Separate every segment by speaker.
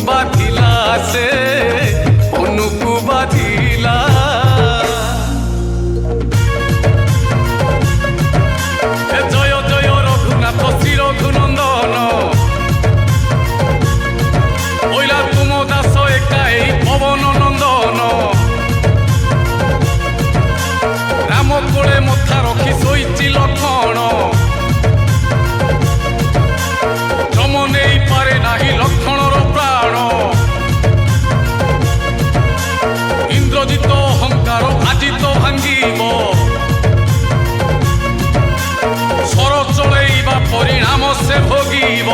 Speaker 1: बाधिला से अनुकु बाधिला जय जय रघुनाथ श्री रघुनंदन ओइला तुम दास एकाई पवन नंदन राम कोले मथा रखी शोची लक्षण जम नहीं पारे नाही लक्षणर प्राण इंद्रजित अहंकार आज तो भांगिब सर चलैबा परिणाम से भोगिब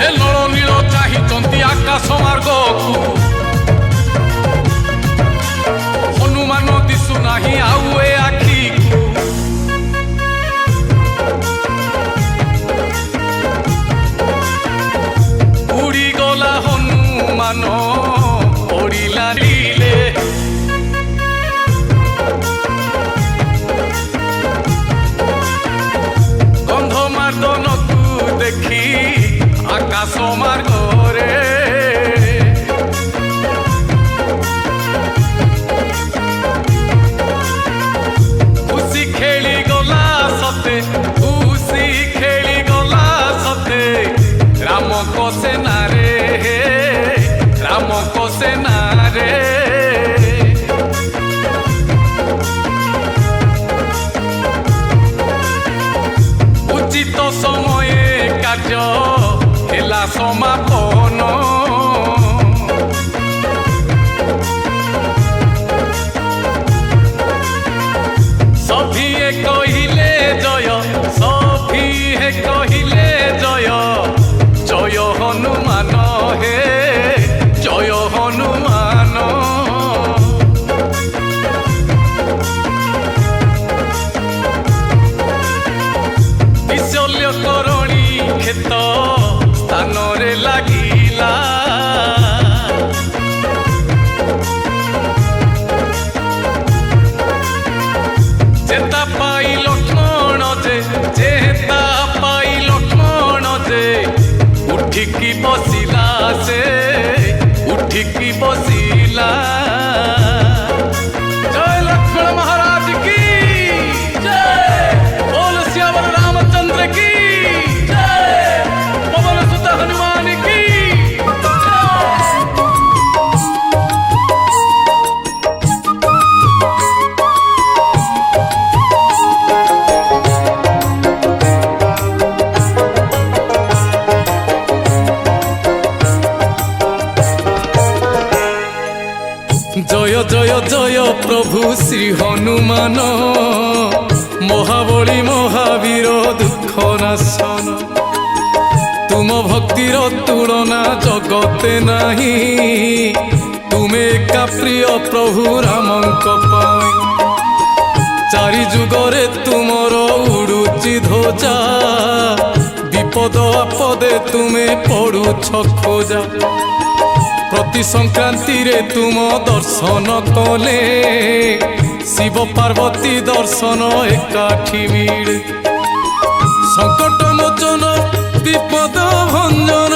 Speaker 1: ए नल नील चाहिए आकाश मार्ग को हनुमान दिशु नाही आउ ए आखि उड़ी गला हनुमान पड़िला लीले गंधमार्दन को देखी आकाश मार्ग रे खुशी खेली गला सते खुशी खेली गला सते राम को सेना रे राम को सेना रे उचित समय कार्य हेला समापन सभी कहिले जय सभी कहिले जय जय हनुमान हे जय हनुमान विशल्य करणी क्षेत स्थान रे लागिला चेता पाई लक्ष्मण जे चेता पाई लक्ष्मण जे उठिकी बसिला से उठिकी बसिला जय लक्ष्मण महाराज की जय बोल श्यावर रामचंद्र की जय पवन सुत हनुमान की जय जय जय प्रभु श्री हनुमान महाबली महावीर दुख नाशन तुम भक्तिर तुलना जगते नहीं तुमे एका प्रिय प्रभु रामंक पाई चारि जुगरे तुमर उड़ुची ध्वजा विपद आपदे तुमे पड़ुछ खोजा प्रति संक्रांति रे तुम दर्शन कले शिव पार्वती दर्शन एकाठी मिले संकट मोचन विपद भंजन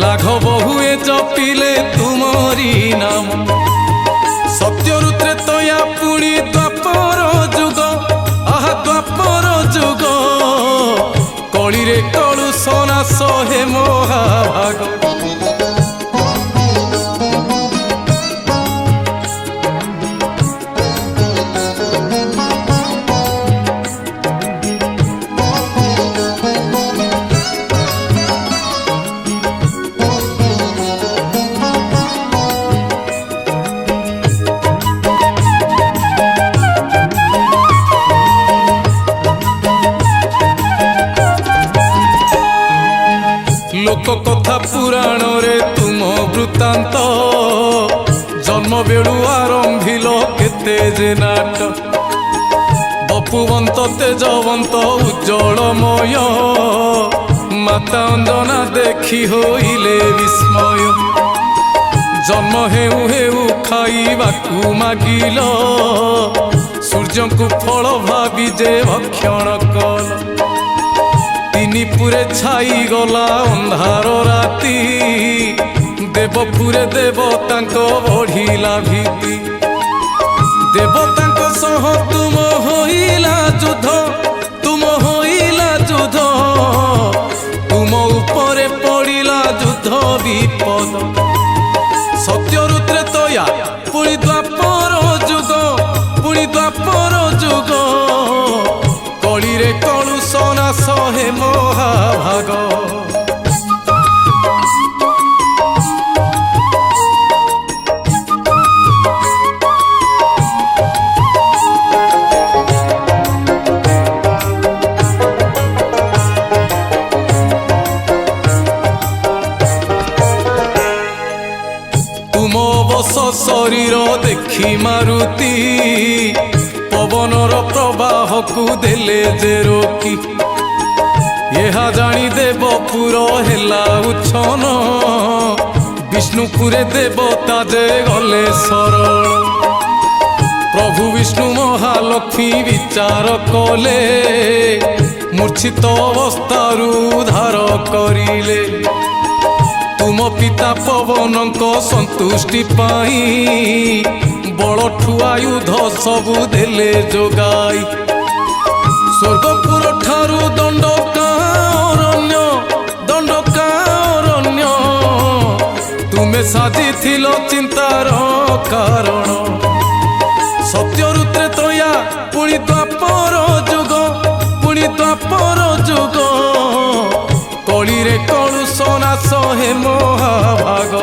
Speaker 1: लाघव हुए जपिले तुमरी नाम सत्यरु त्रेतया पुणी द्वापर जुग आहा द्वापर जुग कली रे कलु सनास हे महाभाग लोक कथा पुराण रे तुम वृत्तांत जन्म बेलू आरंभिल केते जे नाट बपुवंत तेजवंत उज्जवलमय माता अंजना देखी होइले विस्मय जन्म हेउ हेउ खाइबाकू मागिल सूर्य को फल भावी जे भक्षण कल ପୁରେ ଛାଇ ଗଲା ଅନ୍ଧାର ରାତି ଦେବପୁରେ ଦେବତାଙ୍କ ବଢିଲା ଭୀତି ଦେବତାଙ୍କ ସହ ତୁମ ହୋଇଲା ଯୁଦ୍ଧ ତୁମ ହୋଇଲା ଯୁଦ୍ଧ ତୁମ ଉପରେ ପଡ଼ିଲା ଯୁଦ୍ଧ ବିପଦ ସତ୍ୟରୁ ତ୍ରେତୟା ପୁଣି ଦ୍ୱାପର ଯୁଗ ପୁଣି ଦ୍ୱାପର ଯୁଗ କଳିରେ କଳୁଷ ନାଶ ହେ ମହାଭାଗ ଶରୀର ଦେଖି ମାରୁତି ପବନର ପ୍ରବାହକୁ ଦେଲେ ଯେ ରୋକି ଏହା ଜାଣି ଦେବପୁର ହେଲା ଉଚ୍ଛନ ବିଷ୍ଣୁପୁରେ ଦେବତା ଯେ ଗଲେ ଶରଣ ପ୍ରଭୁ ବିଷ୍ଣୁ ମହାଲକ୍ଷ୍ମୀ ବିଚାର କଲେ ମୂର୍ଚ୍ଛିତ ଅବସ୍ଥାରୁ ଉଦ୍ଧାର କରିଲେ ତୁମ ପିତା ପବନଙ୍କ ସନ୍ତୁଷ୍ଟି ପାଇଁ ବଳଠୁ ଆୟୁଧ ସବୁ ଦେଲେ ଯୋଗାଇ ସ୍ୱର୍ଗପୁର ଠାରୁ ଦଣ୍ଡକା ଅରଣ୍ୟ ତୁମେ ସାଜିଥିଲ ଚିନ୍ତାର କାରଣ ସତ୍ୟରୁ ତ୍ରେତୟା ପୁଣି ଦ୍ୱାପର ଯୁଗ କଳିରେ କଳୁଷ ନାଶ ହେ ମହାଭାଗ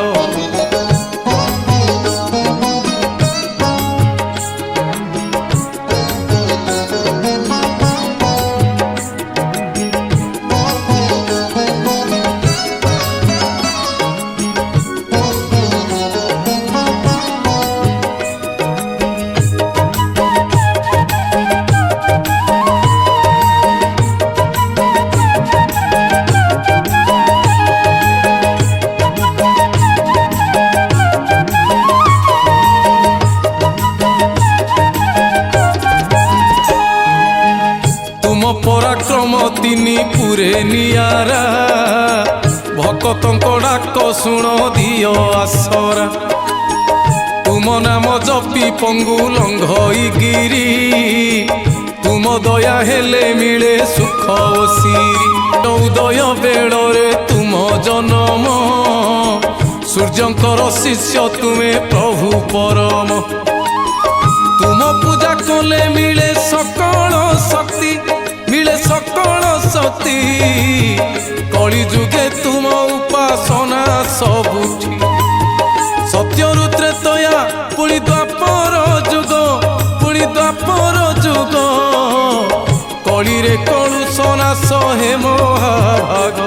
Speaker 1: ପରାକ୍ରମ ତିନି ପୁରେ ନିଆରା ଭକ୍ତଙ୍କ ଡାକ ଶୁଣ ଦିଅ ଆସରା ତୁମ ନାମ ଜପି ପଙ୍ଗୁ ଲଙ୍ଘଇଗିରି ତୁମ ଦୟା ହେଲେ ମିଳେ ସୁଖ ଓ ସିରି ଉଦୟ ବେଳରେ ତୁମ ଜନମ ସୂର୍ଯ୍ୟଙ୍କର ଶିଷ୍ୟ ତୁମେ ପ୍ରଭୁ ପରମ ତୁମ ପୂଜା କଲେ ମିଳେ ସକଳ ଶକ୍ତି କଳି ଯୁଗେ ତୁମ ଉପାସନା ସବୁଠି ସତ୍ୟରୁ ତ୍ରେତୟା ପୁଣି ଦ୍ୱାପର ଯୁଗ କଳିରେ କଳୁଷ ନାଶ ହେ ମହାଭାଗ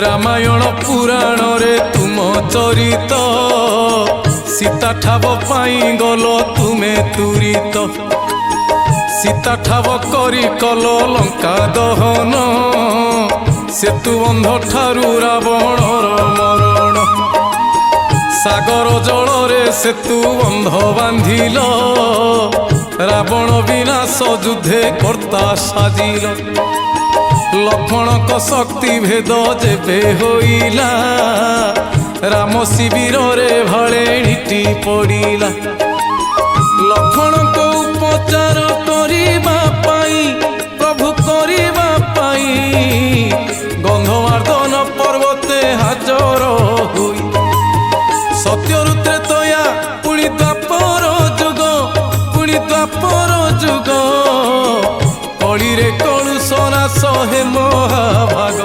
Speaker 1: ରାମାୟଣ ପୁରାଣରେ ତୁମ ଚରିତ ସୀତା ଠାବ ପାଇଁ ଗଲ ତୁମେ ତୁରିତ ସୀତା ଠାବ କରି କଲ ଲଙ୍କା ଦହନ ସେତୁ ବନ୍ଧ ଠାରୁ ରାବଣର ମରଣ ସାଗର ଜଳରେ ସେତୁ ବନ୍ଧ ବାନ୍ଧିଲ ରାବଣ ବିନାଶ ଯୁଦ୍ଧେ କର୍ତ୍ତା ସାଜିଲ ଲକ୍ଷ୍ମଣଙ୍କ ଶକ୍ତି ଭେଦ ଯେବେ ହୋଇଲା ରାମ ଶିବିରରେ ଭାଳେଣିଟି ପଡ଼ିଲା ଲକ୍ଷ୍ମଣଙ୍କ ଉପଚାର କରିବା ପାଇଁ ପ୍ରଭୁ କରିବା ପାଇଁ ଗନ୍ଧମାର୍ଦ୍ଦନ ପର୍ବତେ ହାଜର ହୋଇ ସତ୍ୟରୁ ତ୍ରେତୟା ପୁଣି ଦ୍ୱାପର ଯୁଗ କଳିରେ କଳୁଷ ନାଶ ହେ ମହାଭାଗ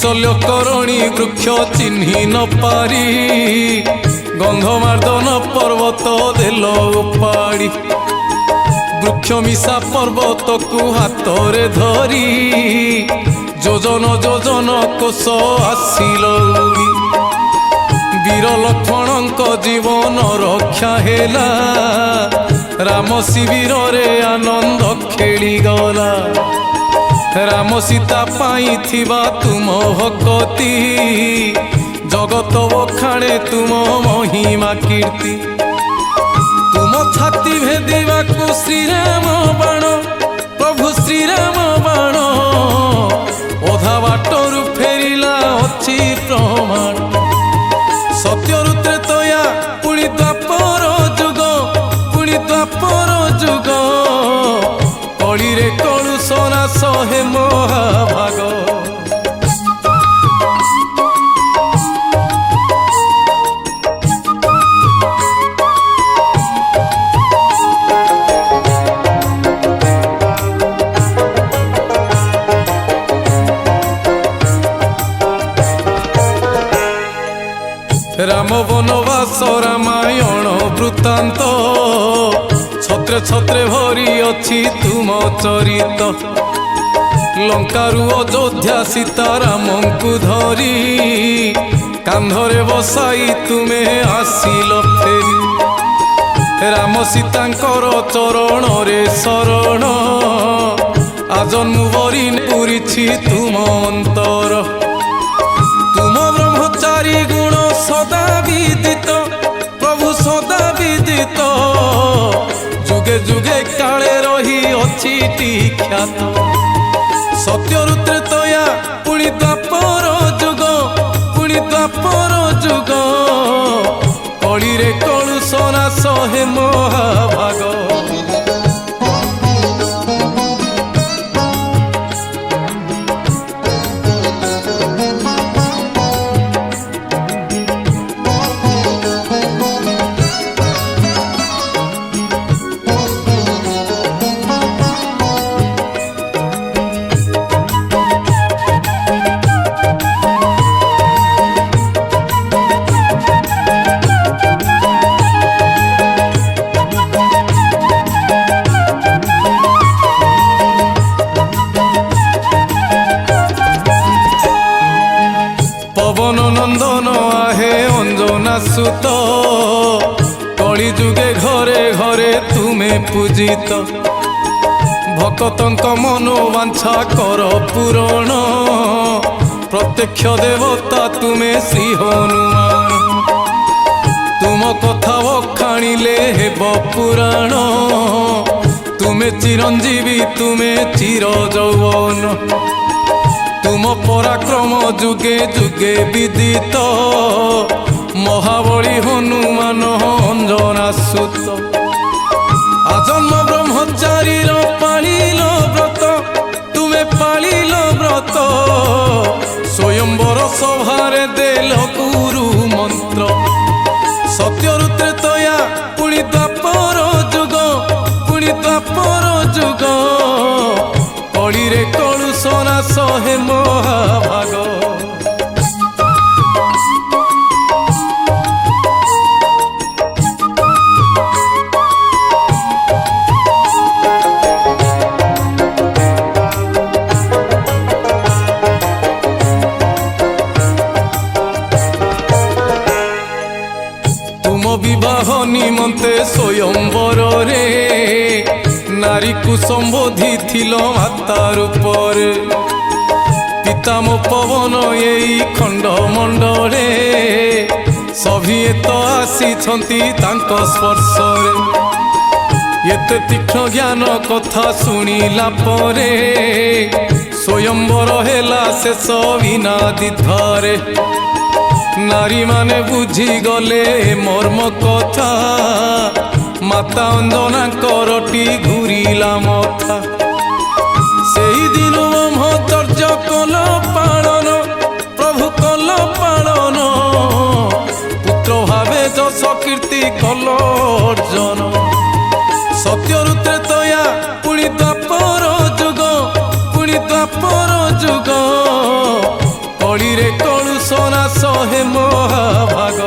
Speaker 1: ବିଶଲ୍ୟକରଣୀ ବୃକ୍ଷ ଚିହ୍ନି ନ ପାରି ଗନ୍ଧମାର୍ଦ୍ଦନ ପର୍ବତ ଦେଲ ଉପାଡ଼ି ବୃକ୍ଷ ମିଶା ପର୍ବତକୁ ହାତରେ ଧରି ଯୋଜନ ଯୋଜନ କୋଶ ଆସିଲ ଉଡ଼ି ବୀର ଲକ୍ଷ୍ମଣଙ୍କ ଜୀବନ ରକ୍ଷା ହେଲା ରାମ ଶିବିରରେ ଆନନ୍ଦ ଖେଳିଗଲା ରାମ ସୀତା ପାଇଁ ଥିବା ତୁମ ଭକ୍ତି ଜଗତ ବଖାଣେ ତୁମ ମହିମା କୀର୍ତ୍ତି ତୁମ ଛାତି ଭେଦିବାକୁ ଶ୍ରୀରାମ ବାଣ ପ୍ରଭୁ ଶ୍ରୀରାମ ବାଣ ଅଧା ବାଟରୁ ଫେରିଲା ଅଛି ପ୍ରମାଣ ସତ୍ୟରୁ ତ୍ରେତୟା ପୁଣି ଦ୍ୱାପର ଯୁଗ ପୁଣି ଦ୍ୱାପର ଯୁଗ କଳିରେ କଳୁଷ ନାଶ ହେ ମହାଭାଗ রাম বনবাস রামায়ণ বৃত্তান্ত ছত্রে ছত্রে ভরি অছি তুম চরিত লঙ্কারু অযোধ্যা সীতারামଙ୍କୁ ধরি কান্ধরে বসাই তুমে আসিল ফেরি রাম সীতাঙ্কর চরণরে শরণ আজন্মু বরি পুরিছি তুম অন্তর তুম ব্রহ্মচারী গুণ সদা বিদিত প্রভু সদা বিদিত যুগে যুগে কালে রহি অছি খ্যাত সত্যরু ত্রেতয়া পুଣି দ্ୱାପର যুগ পুଣି দ্ୱାপର যুগ কলিরে কলুষ নাশ হে মহাভাগ পবন নন্দন আহে অঞ্জনা সুত কলি যুগে ঘরে ঘরে তুমে পূজিত ভক্তଙ୍କ মনোবাঞ্ছা কর পূরণ প্রত্যক্ষ দেবতা তুমে শ্রী হনুমান তুম কথা বখাণিলে হেব পুরাণ তুমে চিরঞ্জীবী তুমে চির যৌবন তুম পরাক্রম যুগে যুগে বিদিত মহাবলী হনুমান অঞ্জনা সুত আজন্ম ব্রহ্মচারীর পালিল ব্রত তুমে পালিল ব্রত স্বয়ম্বর সভারে দেল গুরু মন্ত্র সত্যরু ত্রেতয়া পুଣି দ্ୱାପର যুগ পুଣି দ্ୱାপର যুগ কলিরে কলুষ নাশ হে মহাভাগ তুম বিবাহ নিমন্তে স্বয়ম্বরে নারীকু সম্বোধিছিল মাতা রূপরে পিতাম পবন এই খণ্ডমণ্ডলে সভিয়ে তো আসিছন্তি তাঙ্ক স্পর্শরে এতে তীক্ষ্ণ জ্ঞান কথা শুনিলা পরে স্বয়ম্বর হেলা শেষ বিনাদিধ্বরে নারী মানে বুঝি গলে মর্ম কথা মাতা অঞ্জনাଙ୍କରଟି ঘুরিলা মথা সেই দিন ব্রহ্মচর্য কল পালন প্রভু কল পালন পুত্র ভাবে যশ কীর্তি কল অর্জন সত্যরু ত্রেতয়া পুଣି ଦ୍ୱାପର ଯୁଗ ପୁଣି ଦ୍ୱାପର ଯୁଗ କଳୁଷନା ସହେ ମହାଭାଗ।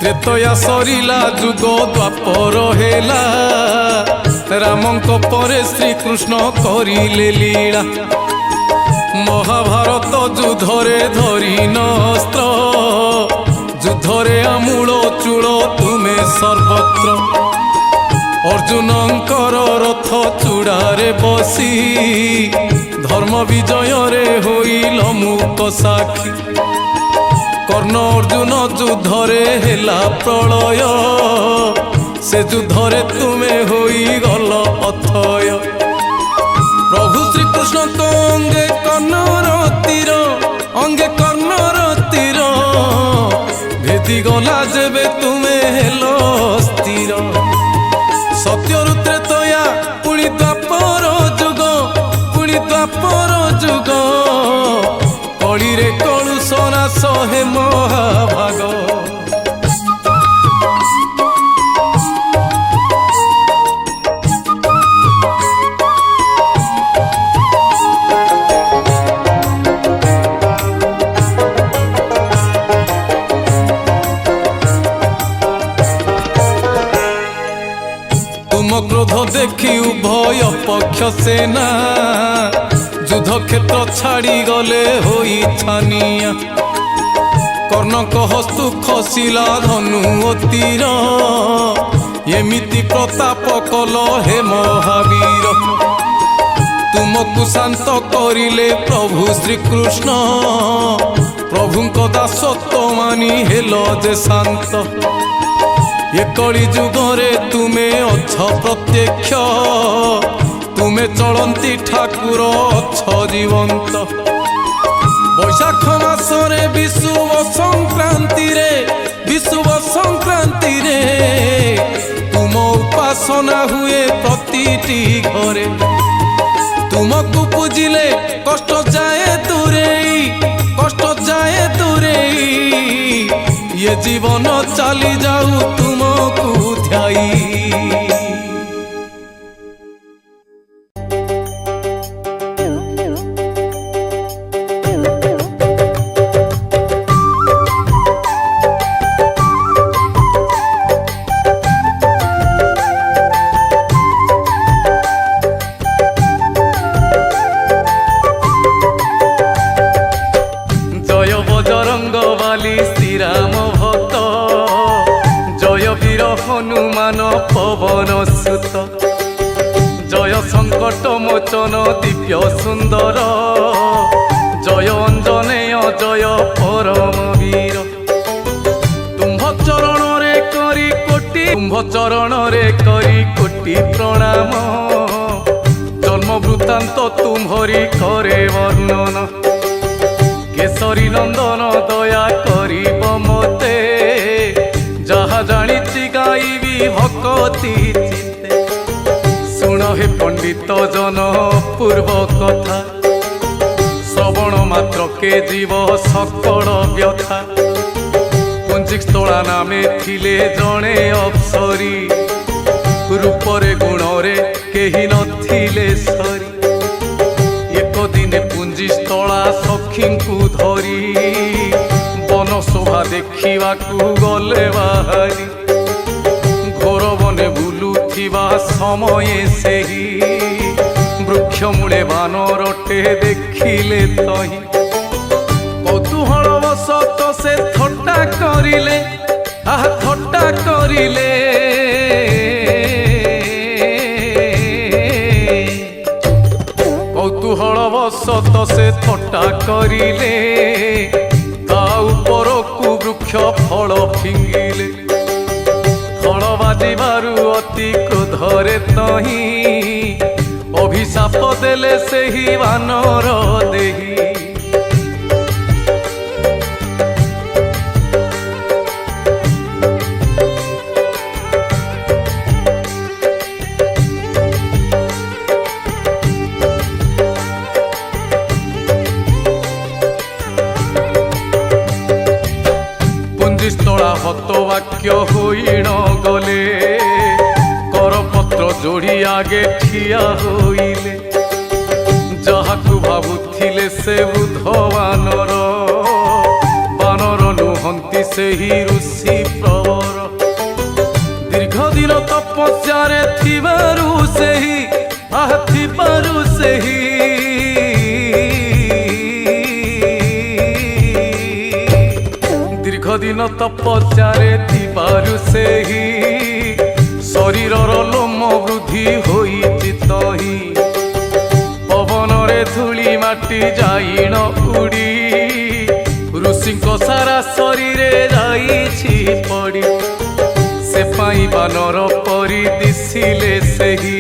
Speaker 1: ତ୍ରେତୟା ସରିଲା ଯୁଗ ଦ୍ୱାପର ହେଲା, ରାମଙ୍କ ପରେ ଶ୍ରୀକୃଷ୍ଣ କରିଲେ ଲୀଳା। ମହାଭାରତ ଯୁଦ୍ଧରେ ଧରିନ ଅସ୍ତ୍ର, ଯୁଦ୍ଧରେ ଆମୂଳ ଚୂଳ ତୁମେ ସର୍ବତ୍ର। ଅର୍ଜୁନଙ୍କର ରଥ ଚୂଡ଼ାରେ ବସି, ଧର୍ମ ବିଜୟରେ ହୋଇଲ ମୂକ ସାକ୍ଷୀ। କର୍ଣ୍ଣ ଅର୍ଜୁନ ଯୁଦ୍ଧରେ ହେଲା ପ୍ରଳୟ, ସେ ଯୁଦ୍ଧରେ ତୁମେ ହୋଇଗଲ ଅଥୟ। ପ୍ରଭୁ ଶ୍ରୀକୃଷ୍ଣଙ୍କ ଅଙ୍ଗେ କର୍ଣ୍ଣର ତୀର, ଅଙ୍ଗେ କର୍ଣ୍ଣର ତୀର, ଭେଦିଗଲା ଯେବେ ତୁମେ ହେଲ ସ୍ଥିର। ସତ୍ୟରୁ ତ୍ରେତୟା ପୁଣି ଦ୍ୱାପର ଯୁଗ, ପୁଣି ଦ୍ୱାପର ଯୁଗ, କଳିରେ କଳୁଷନା ସହେ ମହାଭାଗ। ତୁମ କ୍ରୋଧ ଦେଖି ଉଭୟ ପକ୍ଷ ସେନା, ଯୁଦ୍ଧ କ୍ଷେତ୍ର ଛାଡ଼ି ଗଲେ ହୋଇ ଛାନିଆ। କର୍ଣ୍ଣଙ୍କ ହସ୍ତୁ ଖସିଲା ଧନୁ ଓ ତୀର, ଏମିତି ପ୍ରତାପ କଲ ହେ ମହାବୀର। ତୁମକୁ ଶାନ୍ତ କରିଲେ ପ୍ରଭୁ ଶ୍ରୀକୃଷ୍ଣ, ପ୍ରଭୁଙ୍କ ଦାସତ୍ୱ ମାନି ହେଲ ଯେ ଶାନ୍ତ। ଏ କଳି ଯୁଗରେ ତୁମେ ଅଛ ପ୍ରତ୍ୟକ୍ଷ, ତୁମେ ଚଳନ୍ତି ଠାକୁର ଅଛ ଜୀବନ୍ତ। ବୈଶାଖ ମାସରେ ବିଷୁବ ସଂକ୍ରାନ୍ତିରେ, ବିଷୁବ ସଂକ୍ରାନ୍ତିରେ, ତୁମ ଉପାସନା ହୁଏ ପ୍ରତିଟି ଘରେ। ତୁମକୁ ପୂଜିଲେ କଷ୍ଟ ଯାଏ ଦୂରେଇ, କଷ୍ଟ ଯାଏ ଦୂରେଇ, ଏ ଜୀବନ ଚାଲି ଯାଉ ତୁମକୁ ଧ୍ୟାଇ। হনুমান পবন সুত, জয় সংকট মোচন দিব্য সুন্দর, জয় অঞ্জনেয় জয় পরম বীর। তুম্ভ চরণরে করি কোটি, তুম্ভ চরণরে করি কোটি প্রণাম, জন্ম বৃত্তান্ত তুম্ভরি করে বর্ণন। কেশরী নন্দন দয়া করিব মতে, যাহা জানিছি গাইবি ভকতি চিত্তে। শুণ হে পণ্ডিত জন পূর্ব কথা, শ্রবণ মাত্রকে জীব সকল ব্যথা। পুঞ্জিস্থলা নামে থিলে জনে অপ্সরী, রূপরে গুণরে কেহি নথিলে সরি। একদিনে পুঞ্জিস্থলা সখীଙ୍କୁ ধরি, বন শোভা দেখিବାକୁ গলে বাহারি। ঘোর বনে বুলুথিবা সময়ে ସେହି, বৃক্ষ মূলে বানরটে দেখিলে তহি। কৌতূহল বশত সে ଥଟ୍ଟା କରିଲେ, আহা ଥଟ୍ଟା କରିলে। কৌতূহল বশত সে ଥଟ୍ଟା କରିଲେ, ତା ଉପରକୁ ବୃକ୍ଷ ଫଳ ଫିଙ୍ଗିଲେ। ଫଳ ବାଜିବାରୁ ଅତି କ୍ରୋଧରେ ତହିଁ, ଅଭିଶାପ ଦେଲେ ସେହି ବାନର ଦେହି। হতবাক্য হইণ গলে করপত্র যোড়ি আগে ঠিয়া হইলে যাহাকু ভাবুଥିଲେ ସେ ବୁଧ ବାନର ବାନର ନୁହନ୍ତି ସେହି ଋଷି ପ୍ରବର ଦୀର୍ଘ ଦିନ ତପସ୍ୟାରେ ଥିବାରୁ ସେହି ଥିବାରୁ ସେହି ଦୀର୍ଘ ଦିନ ତପସ୍ୟାରେ ଥିବାରୁ ସେହି ଶରୀରର ଲୋମ ବୃଦ୍ଧି ହୋଇଛି ତହିଁ ପବନରେ ଧୂଳି ମାଟି ଯାଇଣ ଉଡ଼ି ଋଷିଙ୍କ ସାରା ଶରୀରେ ଯାଇଛି ପଡ଼ି ସେ ପାଇଁ ବାନର ପରି ଦିଶିଲେ ସେହି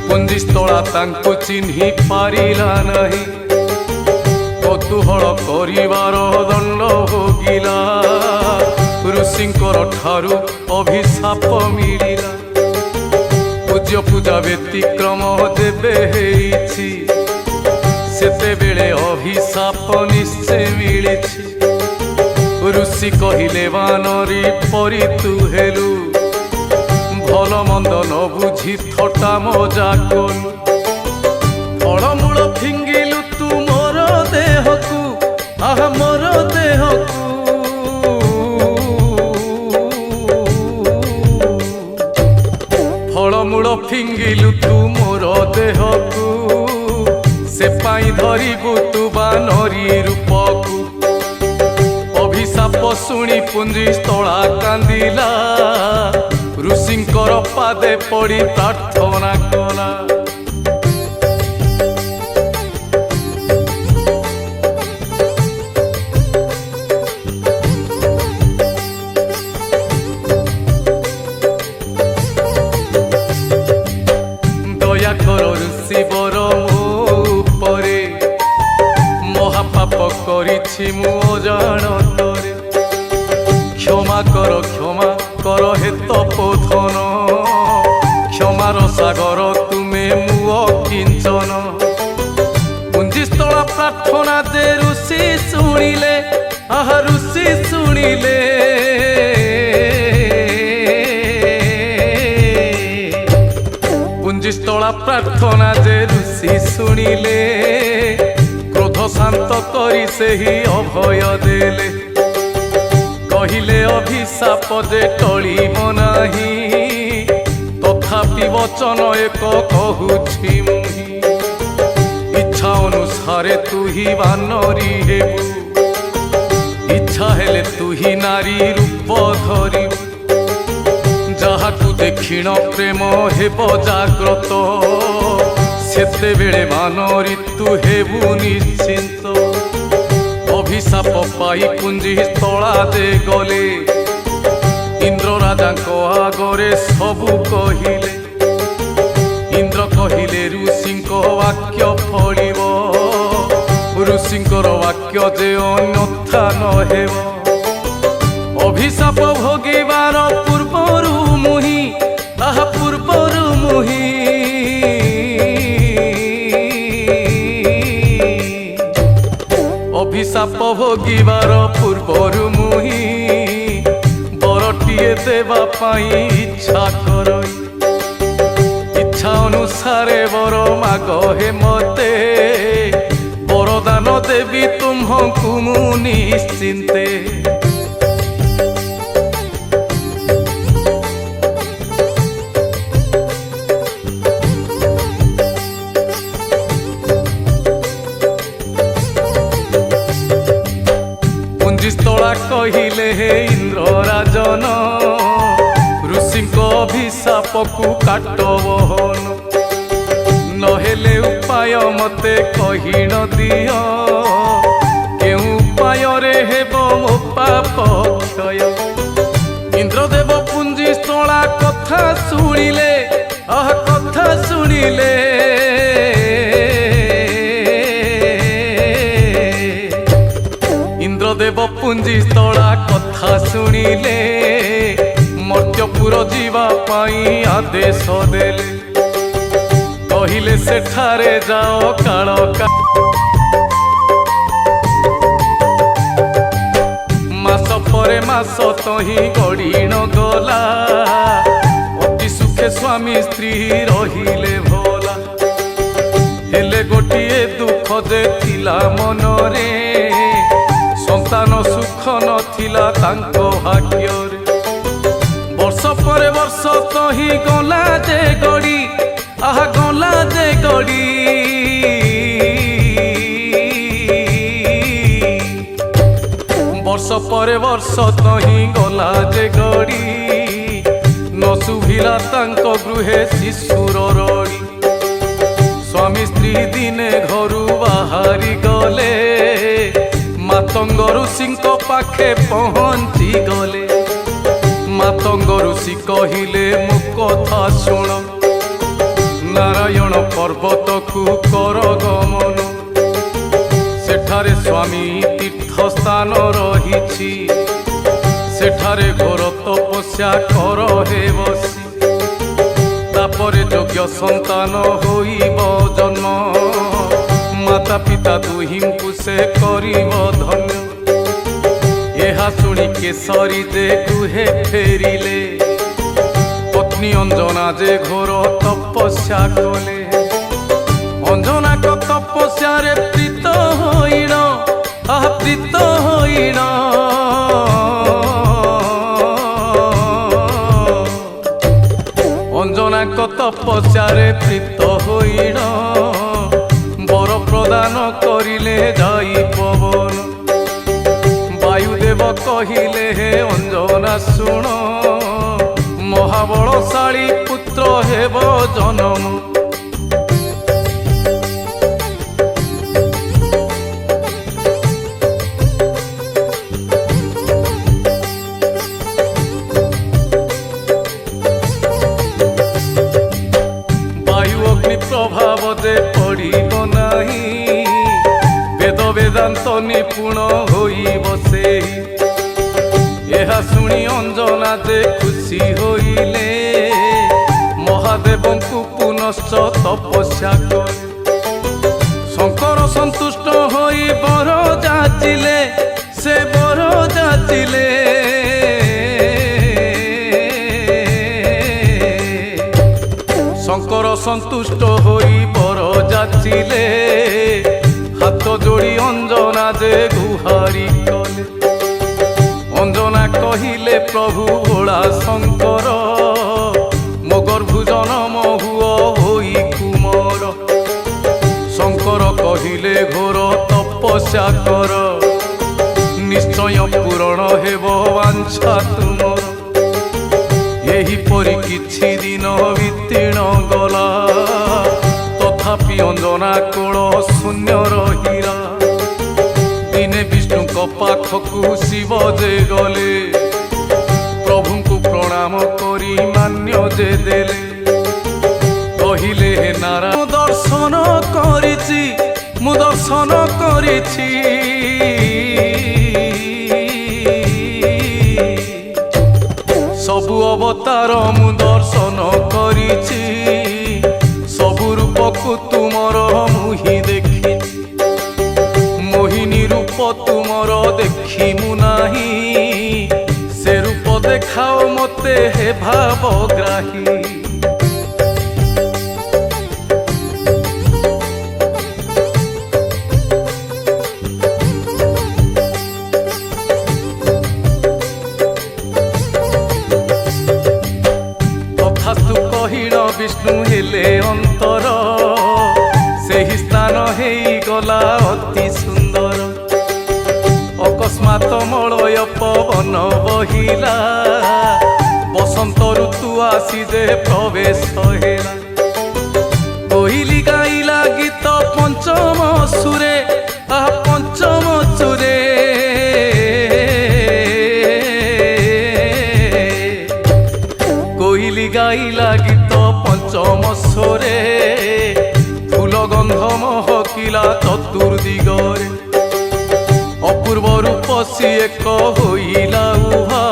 Speaker 1: ପୁଞ୍ଜିସ୍ଥଳା ତାଙ୍କୁ ଚିହ୍ନି ପାରିଲା ନାହିଁ କୌତୂହଳ କରିବାର ଦଣ୍ଡ ଭୋଗିଲା ଋଷିଙ୍କର ଠାରୁ ଅଭିଶାପ ମିଳିଲା ପୂଜ୍ୟ ପୂଜା ବ୍ୟତିକ୍ରମ ଯେବେ ହେଇଛି ସେତେବେଳେ ଅଭିଶାପ ନିଶ୍ଚୟ ମିଳିଛି ଋଷି କହିଲେ ବାନରୀ ପରି ତୁ ହେଲୁ ଭଲ ମନ୍ଦ ନ ବୁଝି ଥଟ୍ଟା ମଜା କଲୁ ଫଳମୂଳ ଫିଙ୍ଗିଲୁ ତୁ ମୋର ଦେହକୁ ମୋର ଦେହକୁ ଫଳମୂଳ ଫିଙ୍ଗିଲୁ ତୁ ମୋର ଦେହକୁ ସେ ପାଇଁ ଧରିବୁ ତୁ ବାନରୀ ରୂପକୁ ଅଭିଶାପ ଶୁଣି ପୁଞ୍ଜିସ୍ଥଳା କାନ୍ଦିଲା ଋଷିଙ୍କର ପାଦେ ପଡ଼ି ପ୍ରାର୍ଥନା କଲା ଦୟାକର ଋଷି ବର ମୋ ଉପରେ ମହାପାପ କରିଛି ମୁଁ ଅଜାଣତରେ କ୍ଷମା କର ହେ ତପୋଧନ କ୍ଷମାର ସାଗର ତୁମେ ମୁଁ ଅକିଞ୍ଚନ ପୁଞ୍ଜିସ୍ଥଳା ପ୍ରାର୍ଥନା ଯେ ଋଷି ଶୁଣିଲେ ଋଷି ଶୁଣିଲେ ପୁଞ୍ଜିସ୍ଥଳା ପ୍ରାର୍ଥନା ଯେ ଋଷି ଶୁଣିଲେ କ୍ରୋଧ ଶାନ୍ତ କରି ସେହି ଅଭୟ ଦେଲେ କହିଲେ ଅଭିଶାପ ଯେ ଟଳିବ ନାହିଁ ତଥାପି ବଚନ ଏକ କହୁଛି ମୁହିଁ ଇଚ୍ଛା ଅନୁସାରେ ତୁ ହି ବାନରୀ ହେବୁ ଇଚ୍ଛା ହେଲେ ତୁ ହି ନାରୀ ରୂପ ଧରିବୁ ଯାହାକୁ ଦେଖିଣ ପ୍ରେମ ହେବ ଜାଗ୍ରତ ସେତେବେଳେ ବାନରୀ ତୁ ହେବୁ ନିଶ୍ଚିନ୍ତ ଅଭିଶାପ ପାଇ ପୁଞ୍ଜିସ୍ଥଳା ଦେ ଗଲେ ଇନ୍ଦ୍ର ରାଜାଙ୍କ ଆଗରେ ସବୁ କହିଲେ ଇନ୍ଦ୍ର କହିଲେ ଋଷିଙ୍କ ବାକ୍ୟ ଫଳିବ ଋଷିଙ୍କର ବାକ୍ୟ ଯେ ଅନ୍ୟଥା ନ ହେବ ଅଭିଶାପ ଭୋଗିବାର ପୂର୍ବରୁ ମୁହିଁ ଅଭିଶାପ ଭୋଗିବାର ପୂର୍ବରୁ ମୁହିଁ ବରଟିଏ ଦେବା ପାଇଁ ଇଚ୍ଛା କରଇ ଇଚ୍ଛା ଅନୁସାରେ ବର ମାଗ ହେ ମତେ ବରଦାନ ଦେବି ତୁମ୍ଭଙ୍କୁ ମୁଁ ନିଶ୍ଚିନ୍ତେ ପୁଞ୍ଜିସ୍ଥଳା କହିଲେ ହେ ଇନ୍ଦ୍ର ରାଜନ ଋଷିଙ୍କ ଅଭିଶାପକୁ କାଟ ବହନ ନହେଲେ ଉପାୟ ମତେ କହିଣ ଦିଅ କେଉଁ ଉପାୟରେ ହେବ ମୋ ପାପ କ୍ଷୟ ଇନ୍ଦ୍ରଦେବ ପୁଞ୍ଜିସ୍ଥଳା କଥା ଶୁଣିଲେ ଇନ୍ଦ୍ରଦେବ ପୁଞ୍ଜିସ୍ଥଳା କଥା ଶୁଣିଲେ ମର୍ତ୍ତ୍ୟପୁର ଯିବା ପାଇଁ ଆଦେଶ ଦେଲେ କହିଲେ ସେଠାରେ ଯାଅ କାଳ ମାସ ପରେ ମାସ मास तही गड़ीण गला अति सुखे स्वामी स्त्री रहिले भला हेले गोटिए दुख जे थिला मनरे संतान सुख नथिला तांको भाग्यरे वर्ष पर वर्ष तही गला जे गड़ी आहा गला जे गड़ी वर्ष पर वर्ष तही गला जे गड़ी न सुभिला तांको गृहे शिशुर रड़ी स्वामी स्त्री दिने घरू बाहरी गले मातंग ऋषि पाखे पहुँची गले मातंग ऋषि कहिले मो कथा शुण नारायण पर्वत को कर गमन सेठारे स्वामी तीर्थ स्थान रही सेठारे घोर तपस्या कर हे बसी तापरे योग्य संतान होइब जन्म माता पिता दुहिंकु से करिब धन्य यह शुणी केसरी जे गुहे फेरिले पत्नी अंजना जे घोर तपस्या कले अंजना को तपस्या रे प्रीत होइण प्रीत होइण अंजना को तपस्या रे प्रीत होइण वर प्रदान करिले जाई पवन वायुदेव कहिले हे अंजना शुण महाबलशाली पुत्र हेब जन्म वायु अग्नि प्रभाव जे पड़िब नाही वेद वेदांत निपुण होई बसे यह शुणी अंजना जे खुशी होइले महादेव को पुनश्च तपस्या कले शंकर संतुष्ट होई बर जाचिले से बर जाचिले शंकर संतुष्ट होई बर जाचिले हाथ जोड़ी अंजना जे गुहारी कले अंजना कहिले प्रभु भोला शंकर मो गर्भु जन्म हुओ होई कुमर शंकर कहिले घोर तपस्या कर निश्चय पूरण हेब वांछा तुमर यही परी किछि दिन बीतीर्ण गला तथापि अंजना कोल शून्य रहिला दिने विष्णु को पाखकु शिव जे गले प्रभु को प्रणाम करी मान्य जे देले कहिले हे नारायण दर्शन करिछि मु दर्शन करिछि सबु अवतार मु दर्शन करिछि सबु रूप को तुमर मुहि देखि मोहिनी रूप तुमर देखी मु नाही से रूप देखाओ मते हे भावग्राही तथास्तु कहिण विष्णु हेले अंतर सेही स्थान हेई गला अति सुंदर अकस्मात मलय पवन बहिला बसंत ऋतु आसी जे प्रवेश हेला कोहिली गाइला गीत पंचम सुरे पंचम सुरे कोहिली गाइला गीत पंचम स्वरे फूल गंध महकिला चतुर्दिगरे अपूर्व रूप सी एक होइला उहा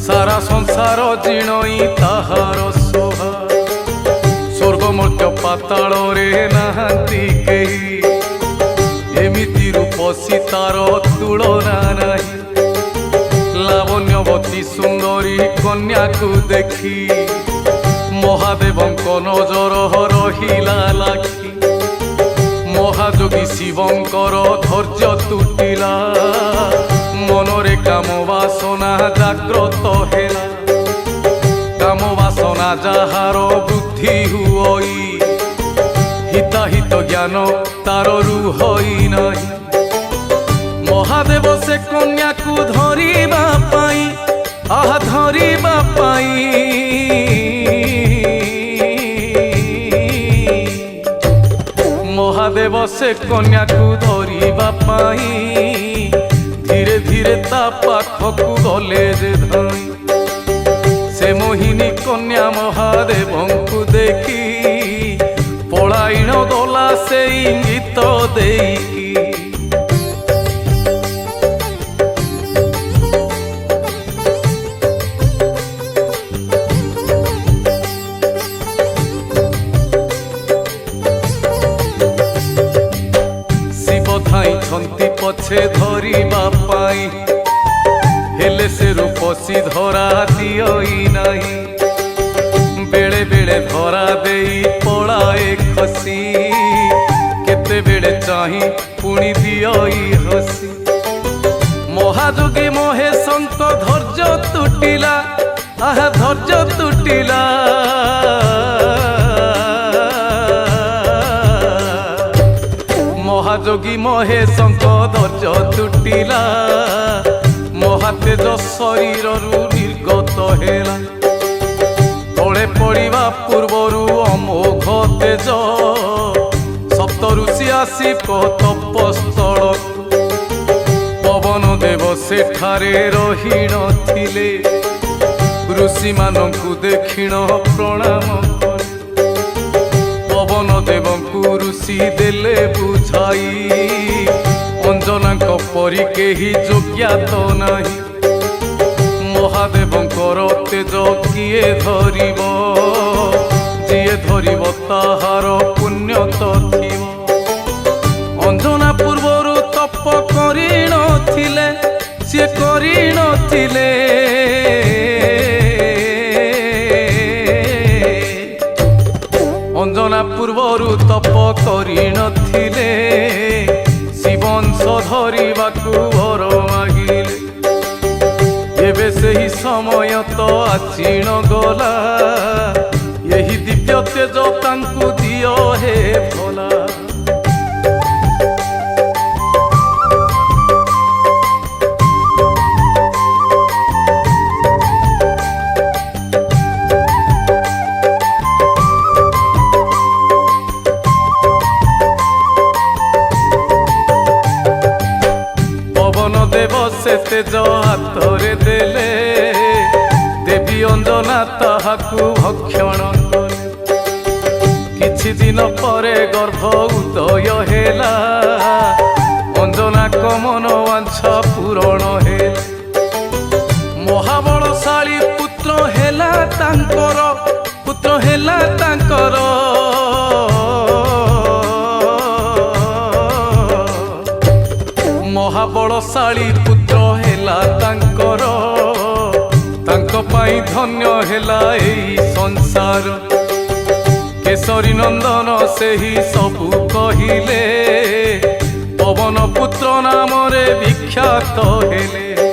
Speaker 1: सारा संसार जिणई ताहार शोभा स्वर्ग मर्त्य पाताल रे नाहांती केही एमिति रूप सीतार तुलना नाही लावण्यवती सुंदरी कन्या को देखी महादेवंक नजर रहिला लाखी महायोगी शिवंकर धैर्य तुटिला मनरे काम वासना जाग्रत हेला काम वासना जाहार बुद्धि हुई हिताहित ज्ञान तार रुहई नहीं महादेव से कन्या को धरिबा पाई आहा धरिबा पाई महादेव से कन्या को धरिबा पाई धीरे धीरे ता पाखकु गले जे धई से मोहिनी कन्या महादेव को देखी पलायन गला से इंगित देकी पछे धरिबा पाई हेले से रूपसी धरा दियई नहीं बेले बेले धरा देई पलाए खसी केते बेले चाही पुणी दियई हसी महायोगी महेशंक धैर्य तुटिला आहा धैर्य तुटिला महायोगी महेशंक धैर्य तुटिला महातेज शरीर निर्गत हेला तले पड़ा पूर्वर अमोघ तेज सप्त ऋषि आसी तपस्थल पवन देव सेठारे रही नथिले ऋषि मानंकु देखिण प्रणाम पवन देवंकु ऋषि देले बुझाई अंजना परी केही जोग्यात नाही महादेवंकर तेज किए धरिब जिए धरिब ताहार पुण्य थिब अंजना पूर्वर तप करि नथिले से करि नथिले अंजना पूर्वर तप करि नथिले शिवंश धरिबाकु वर मागिले एबे सेही समय तो आचिण गला यही दिव्य तेज तांकु दियो हे भोला से तेज हाथरे देले देवी अंजना ताहाकु भक्षण कले किछि दिन परे गर्भ उदय हेला अंजना कमन वांछा पूरण हेला महाबलशाली पुत्र हेला तांकर महाबलशाली पुत्र हेला तांकर तांको पाई धन्य हेला एई संसार केशरी नंदन सेही सबु कहिले पवन पुत्र नाम रे विख्यात हेले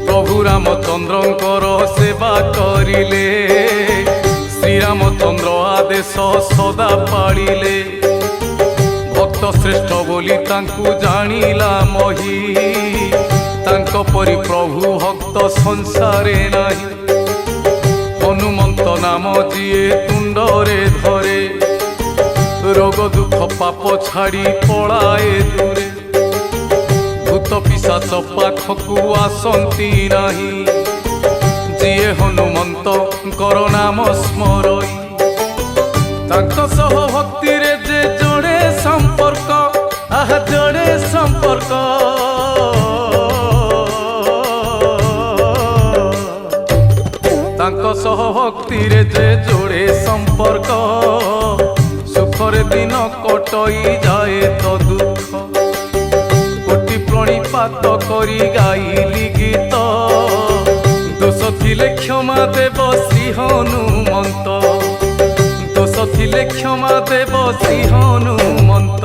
Speaker 1: प्रभु रामचंद्रंकर सेवा करिले श्री रामचंद्र आदेश सदा पालिले भक्त श्रेष्ठ बोली तांकु जानिला मही तांको परि प्रभु भक्त संसारे नाही हनुमंत नाम जिए तुंडरे धरे रोग दुख पाप छाड़ी पलाए दूरे भूत पिशाच पाखकु आसंती नाही जिए हनुमंत नाम स्मरई तांको सह भक्ति रे जे जोड़े संपर्क आहा जोड़े संपर्क तांको सह भक्ति रे जे जोड़े संपर्क सुखरे दिन कटई जाए तो दुख कोटि प्रणिपात करी गाइली गीत দোষ থিলে ক্ষমা দেব শ্রী হনুমন্ত, দোষ থিলে ক্ষমা দেব শ্রী হনুমন্ত।